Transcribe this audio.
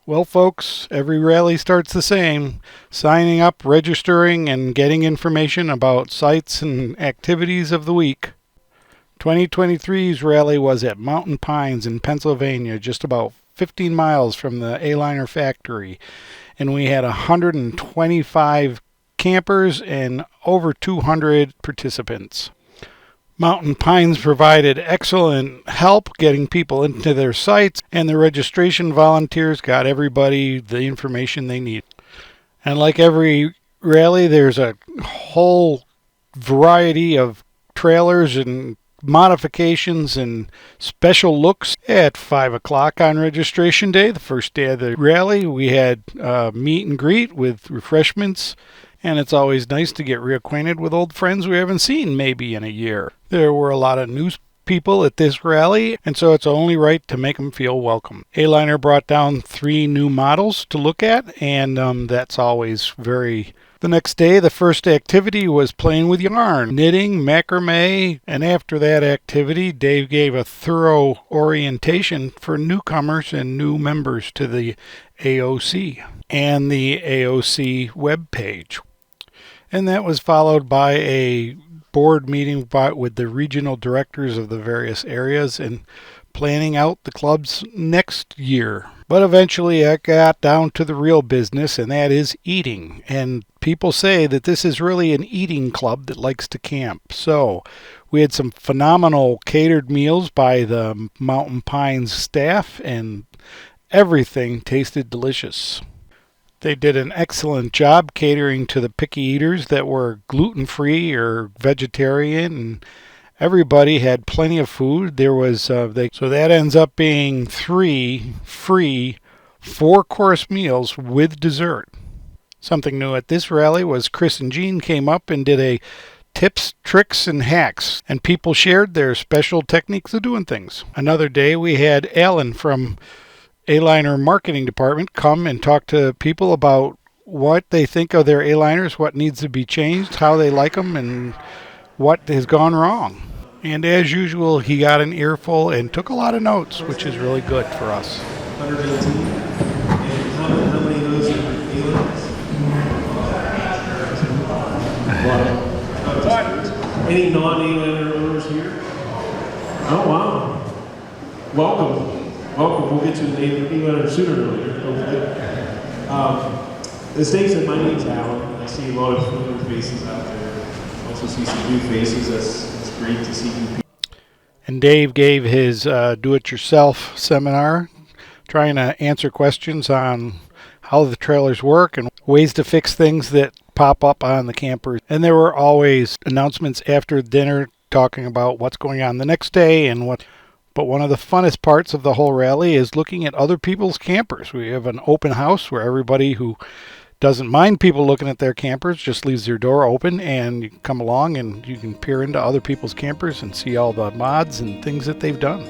Well, folks, every rally starts the same. Signing up, registering, and getting information about sites and activities of the week. 2023's rally was at Mountain Pines in Pennsylvania, just about 15 miles from the Aliner factory. And we had 125 campers and over 200 participants. Mountain Pines provided excellent help getting people into their sites, and the registration volunteers got everybody the information they need. And like every rally, there's a whole variety of trailers and modifications and special looks. At 5 o'clock on registration day, the first day of the rally, we had meet and greet with refreshments. And it's always nice to get reacquainted with old friends we haven't seen maybe in a year. There were a lot of new people at this rally, and so it's only right to make them feel welcome. Aliner brought down 3 new models to look at, and that's always very... The next day, the first activity was playing with yarn, knitting, macrame, and after that activity, Dave gave a thorough orientation for newcomers and new members to the AOC and the AOC webpage. And that was followed by a board meeting with the regional directors of the various areas and planning out the club's next year. But eventually it got down to the real business, and that is eating. And people say that this is really an eating club that likes to camp. So we had some phenomenal catered meals by the Mountain Pines staff, and everything tasted delicious. They did an excellent job catering to the picky eaters that were gluten-free or vegetarian, and everybody had plenty of food. There was so that ends up being 3 free 4-course meals with dessert. Something new at this rally was Chris and Jean came up and did a tips, tricks, and hacks, and people shared their special techniques of doing things. Another day we had Alan from Aliner marketing department come and talk to people about what they think of their Aliners, what needs to be changed, how they like them, and what has gone wrong. And as usual, he got an earful and took a lot of notes, which is really good for us. 118. And how many of those are Aliners? Any non-Aliner owners here? Oh, wow. Welcome. We'll get to the Aliner sooner or later. As Dave said, my name's Alan. I see a lot of familiar faces out there. I also see some new faces. It's great to see new people. And Dave gave his do-it-yourself seminar, trying to answer questions on how the trailers work and ways to fix things that pop up on the campers. And there were always announcements after dinner talking about what's going on the next day and what. But one of the funnest parts of the whole rally is looking at other people's campers. We have an open house where everybody who doesn't mind people looking at their campers just leaves their door open, and you come along and you can peer into other people's campers and see all the mods and things that they've done.